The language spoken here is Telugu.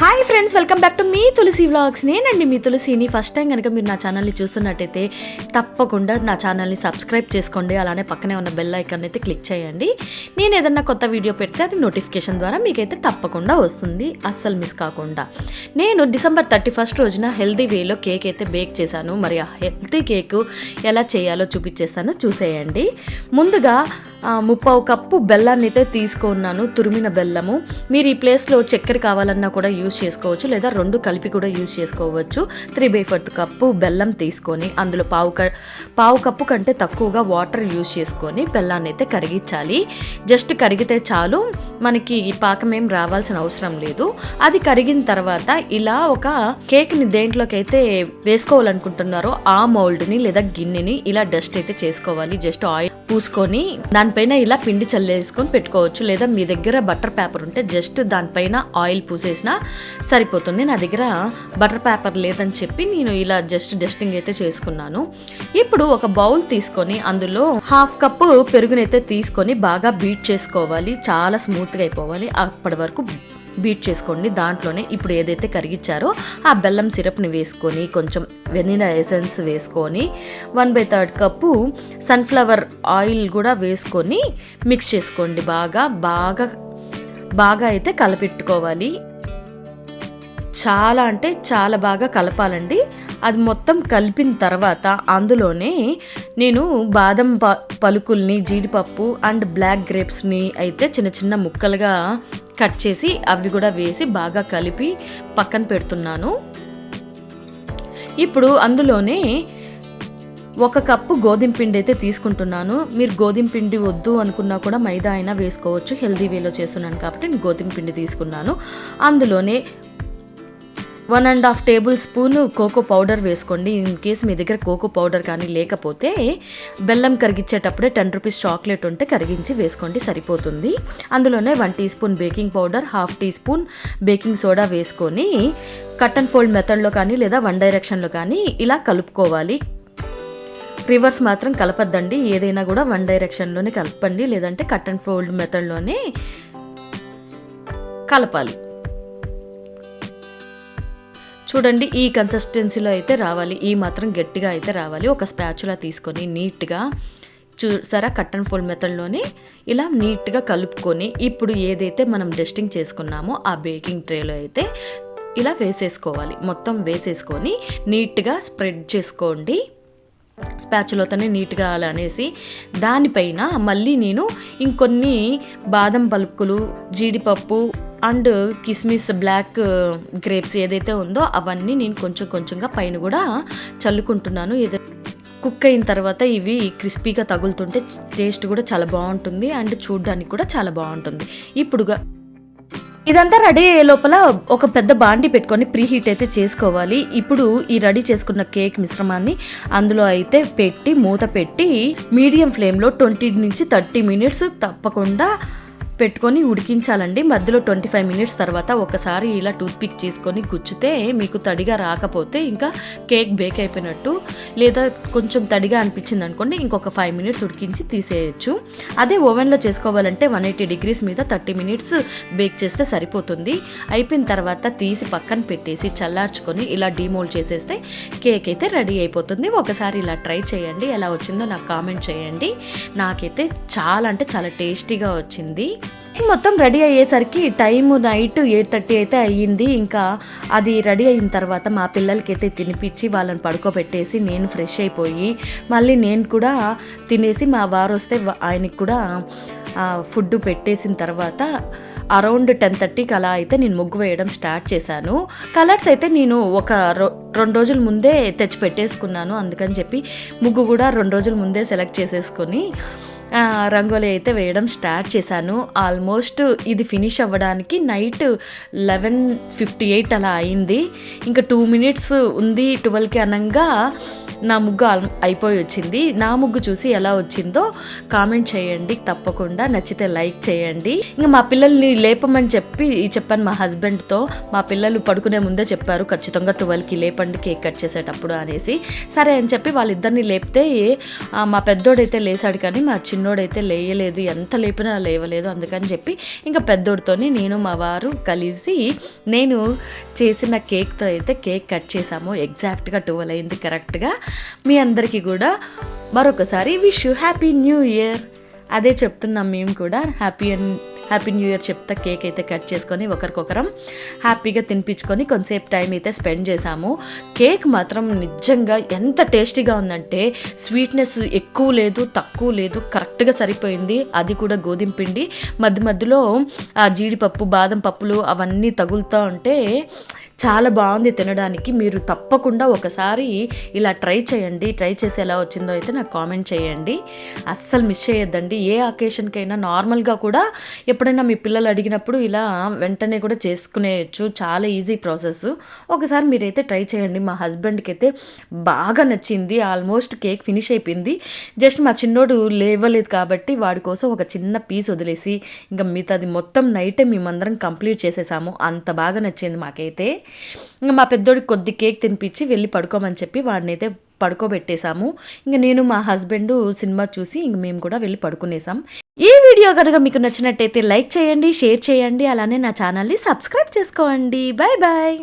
Hi friends, welcome back to మీ తులసి వ్లాగ్స్. నేనండి మీ తులసిని. ఫస్ట్ టైం కనుక మీరు నా ఛానల్ని చూస్తున్నట్టయితే తప్పకుండా నా ఛానల్ని సబ్స్క్రైబ్ చేసుకోండి. అలానే పక్కనే ఉన్న బెల్ ఐకాన్ అయితే క్లిక్ చేయండి. నేను ఏదన్నా కొత్త వీడియో పెడితే అది నోటిఫికేషన్ ద్వారా మీకైతే తప్పకుండా వస్తుంది, అస్సలు మిస్ కాకుండా. నేను December 31 రోజున హెల్దీ వేలో కేక్ అయితే బేక్ చేశాను. మరి ఆ హెల్తీ కేక్ ఎలా చేయాలో చూపించేస్తాను, చూసేయండి. ముందుగా 3/4 కప్పు బెల్లాన్ని అయితే తీసుకున్నాను, తురిమిన బెల్లము. మీరు ఈ ప్లేస్లో చక్కెర కావాలన్నా కూడా యూజ్ చేసుకోవచ్చు, లేదా 2 కలిపి కూడా యూజ్ చేసుకోవచ్చు. 3/4 కప్పు బెల్లం తీసుకొని అందులో పావు కప్పు కంటే తక్కువగా వాటర్ యూజ్ చేసుకొని బెల్లాన్ని అయితే కరిగించాలి. జస్ట్ కరిగితే చాలు, మనకి ఈ పాకం ఏం రావాల్సిన అవసరం లేదు. అది కరిగిన తర్వాత ఇలా ఒక కేక్ని దేంట్లోకి అయితే వేసుకోవాలనుకుంటున్నారో ఆ మౌల్డ్ని లేదా గిన్నెని ఇలా డస్ట్ అయితే చేసుకోవాలి. జస్ట్ ఆయిల్ పూసుకొని దానిపైన ఇలా పిండి చల్లేసుకొని పెట్టుకోవచ్చు, లేదా మీ దగ్గర బటర్ పేపర్ ఉంటే జస్ట్ దానిపైన ఆయిల్ పూసేసినా సరిపోతుంది. నా దగ్గర బటర్ పేపర్ లేదని చెప్పి నేను ఇలా జస్ట్ డస్టింగ్ అయితే చేసుకున్నాను. ఇప్పుడు ఒక బౌల్ తీసుకొని అందులో 1/2 కప్పు పెరుగునైతే తీసుకొని బాగా బీట్ చేసుకోవాలి. చాలా స్మూత్గా అయిపోవాలి, అప్పటి వరకు బీట్ చేసుకోండి. దాంట్లోనే ఇప్పుడు ఏదైతే కరిగించారో ఆ బెల్లం సిరప్ని వేసుకొని కొంచెం వెనిలా ఎసెన్స్ వేసుకొని 1/3 కప్పు సన్ఫ్లవర్ ఆయిల్ కూడా వేసుకొని మిక్స్ చేసుకోండి. బాగా అయితే కలపెట్టుకోవాలి. చాలా అంటే చాలా బాగా కలపాలండి. అది మొత్తం కలిపిన తర్వాత అందులోనే నేను బాదం పలుకుల్ని, జీడిపప్పు అండ్ బ్లాక్ గ్రేప్స్ని అయితే చిన్న చిన్న ముక్కలుగా కట్ చేసి అవి కూడా వేసి బాగా కలిపి పక్కన పెడుతున్నాను. ఇప్పుడు అందులోనే 1 కప్పు గోధుమ పిండి అయితే తీసుకుంటున్నాను. మీరు గోధుమ పిండి వద్దు అనుకున్నా కూడా మైదా అయినా వేసుకోవచ్చు. హెల్దీ వేలో చేస్తున్నాను కాబట్టి నేను గోధుమ పిండి తీసుకున్నాను. అందులోనే 1.5 టేబుల్ స్పూన్ కోకో పౌడర్ వేసుకోండి. ఇన్ కేసు మీ దగ్గర కోకో పౌడర్ కానీ లేకపోతే బెల్లం కరిగించేటప్పుడే 10 రూపీస్ చాక్లెట్ ఉంటే కరిగించి వేసుకోండి, సరిపోతుంది. అందులోనే 1 teaspoon baking powder, 1/2 teaspoon baking soda వేసుకొని కట్ అండ్ ఫోల్డ్ మెథడ్లో కానీ లేదా 1 డైరెక్షన్లో కానీ ఇలా కలుపుకోవాలి. రివర్స్ మాత్రం కలపద్దండి, ఏదైనా కూడా 1 డైరెక్షన్లోనే కలపండి, లేదంటే కట్ అండ్ ఫోల్డ్ మెథడ్లోనే కలపాలి. చూడండి, ఈ కన్సిస్టెన్సీలో అయితే రావాలి, ఈ మాత్రం గట్టిగా అయితే రావాలి. ఒక స్పాచులా తీసుకొని నీట్గా చూసారా, కట్ అండ్ ఫోల్డ్ మెథడ్లోనే ఇలా నీట్గా కలుపుకొని ఇప్పుడు ఏదైతే మనం డస్టింగ్ చేసుకున్నామో ఆ బేకింగ్ ట్రేలో అయితే ఇలా వేసేసుకోవాలి. మొత్తం వేసేసుకొని నీట్గా స్ప్రెడ్ చేసుకోండి. స్పాచులతోనే నీట్గా అలా అనేసి దానిపైన మళ్ళీ నేను ఇంకొన్ని బాదం పలుకులు, జీడిపప్పు అండ్ కిస్మిస్, బ్లాక్ గ్రేప్స్ ఏదైతే ఉందో అవన్నీ నేను కొంచెంగా పైన కూడా చల్లుకుంటున్నాను. కుక్ అయిన తర్వాత ఇవి క్రిస్పీగా తగులుతుంటే టేస్ట్ కూడా చాలా బాగుంటుంది అండ్ చూడడానికి కూడా చాలా బాగుంటుంది. ఇదంతా రెడీ అయ్యే లోపల ఒక పెద్ద బాండి పెట్టుకొని ప్రీ హీట్ అయితే చేసుకోవాలి. ఇప్పుడు ఈ రెడీ చేసుకున్న కేక్ మిశ్రమాన్ని అందులో అయితే పెట్టి మూత పెట్టి మీడియం ఫ్లేమ్లో 20 నుంచి 30 మినిట్స్ తప్పకుండా పెట్టుకొని ఉడికించాలండి. మధ్యలో 25 మినిట్స్ తర్వాత ఒకసారి ఇలా టూత్పిక్ చేసుకొని గుచ్చితే మీకు తడిగా రాకపోతే ఇంకా కేక్ బేక్ అయిపోయినట్టు, లేదా కొంచెం తడిగా అనిపించింది అనుకోండి ఇంకొక 5 మినిట్స్ ఉడికించి తీసేయచ్చు. అదే ఓవెన్లో చేసుకోవాలంటే 180 డిగ్రీస్ మీద 30 మినిట్స్ బేక్ చేస్తే సరిపోతుంది. అయిపోయిన తర్వాత తీసి పక్కన పెట్టేసి చల్లార్చుకొని ఇలా డీమోల్డ్ చేసేస్తే కేక్ అయితే రెడీ అయిపోతుంది. ఒకసారి ఇలా ట్రై చేయండి, ఎలా వచ్చిందో నాకు కామెంట్ చేయండి. నాకైతే చాలా అంటే చాలా టేస్టీగా వచ్చింది. మొత్తం రెడీ అయ్యేసరికి టైము నైట్ 8:30 అయితే అయ్యింది. ఇంకా అది రెడీ అయిన తర్వాత మా పిల్లలకి అయితే తినిపించి వాళ్ళని పడుకోబెట్టేసి నేను ఫ్రెష్ అయిపోయి మళ్ళీ నేను కూడా తినేసి మా వారు వస్తే ఆయనకి కూడా ఫుడ్ పెట్టేసిన తర్వాత అరౌండ్ 10:30కి అలా అయితే నేను ముగ్గు వేయడం స్టార్ట్ చేశాను. కలర్స్ అయితే నేను ఒక 2 రోజుల ముందే తెచ్చి పెట్టేసుకున్నాను. అందుకని చెప్పి ముగ్గు కూడా 2 రోజుల ముందే సెలెక్ట్ చేసేసుకొని రంగోలీ అయితే వేయడం స్టార్ట్ చేశాను. ఆల్మోస్ట్ ఇది ఫినిష్ అవ్వడానికి నైట్ 11:58 అలా అయింది. ఇంకా 2 మినిట్స్ ఉంది 12కి అనగా నా ముగ్గు అయిపోయి వచ్చింది. నా ముగ్గు చూసి ఎలా వచ్చిందో కామెంట్ చేయండి, తప్పకుండా నచ్చితే లైక్ చేయండి. ఇంకా మా పిల్లల్ని లేపమని చెప్పాను మా హస్బెండ్తో. మా పిల్లలు పడుకునే ముందే చెప్పారు ఖచ్చితంగా 12కి లేపండి కేక్ కట్ చేసేటప్పుడు అనేసి. సరే అని చెప్పి వాళ్ళిద్దరిని లేపితే మా పెద్దోడైతే లేసాడు, కానీ మా చిన్నోడైతే లేయలేదు, ఎంత లేపినా లేవలేదు. అందుకని చెప్పి ఇంకా పెద్దోడితోని నేను మా వారు కలిసి నేను చేసిన కేక్తో అయితే కేక్ కట్ చేసాము. ఎగ్జాక్ట్గా 12 అయింది కరెక్ట్గా. మీ అందరికీ కూడా మరొకసారి wish you happy new year. అదే చెప్తున్నాం మేము కూడా, హ్యాపీ న్యూ ఇయర్ చెప్తా కేక్ అయితే కట్ చేసుకొని ఒకరికొకరం హ్యాపీగా తినిపించుకొని కొంతసేపు టైం అయితే స్పెండ్ చేసాము. కేక్ మాత్రం నిజంగా ఎంత టేస్టీగా ఉందంటే స్వీట్నెస్ ఎక్కువ లేదు, తక్కువ లేదు, కరెక్ట్గా సరిపోయింది. అది కూడా గోధుమ పిండి, మధ్య మధ్యలో ఆ జీడిపప్పు, బాదం పప్పులు అవన్నీ తగులుతూ ఉంటే చాలా బాగుంది తినడానికి. మీరు తప్పకుండా ఒకసారి ఇలా ట్రై చేయండి. ట్రై చేసి ఎలా వచ్చిందో అయితే నాకు కామెంట్ చేయండి. అస్సలు మిస్ చేయొద్దండి. ఏ అకేషన్కైనా నార్మల్గా కూడా ఎప్పుడైనా మీ పిల్లలు అడిగినప్పుడు ఇలా వెంటనే కూడా చేసుకునేయచ్చు. చాలా ఈజీ ప్రాసెస్. ఒకసారి మీరైతే ట్రై చేయండి. మా హస్బెండ్కి అయితే బాగా నచ్చింది. ఆల్మోస్ట్ కేక్ ఫినిష్ అయిపోయింది. జస్ట్ మా చిన్నోడు లేవలేదు కాబట్టి వాడి కోసం ఒక చిన్న పీస్ వదిలేసి ఇంకా మిగతాది మొత్తం నైటే మేమందరం కంప్లీట్ చేసేసాము. అంత బాగా నచ్చింది మాకైతే. ఇంకా మా పెద్దోడికి కొద్ది కేక్ తినిపించి వెళ్ళి పడుకోమని చెప్పి వాడిని అయితే పడుకోబెట్టేశాము. ఇంకా నేను మా హస్బెండ్ సినిమా చూసి ఇంక మేము కూడా వెళ్ళి పడుకునేసాం. ఈ వీడియో కనుక మీకు నచ్చినట్టయితే లైక్ చేయండి, షేర్ చేయండి, అలానే నా ఛానల్ని సబ్స్క్రైబ్ చేసుకోండి. Bye bye.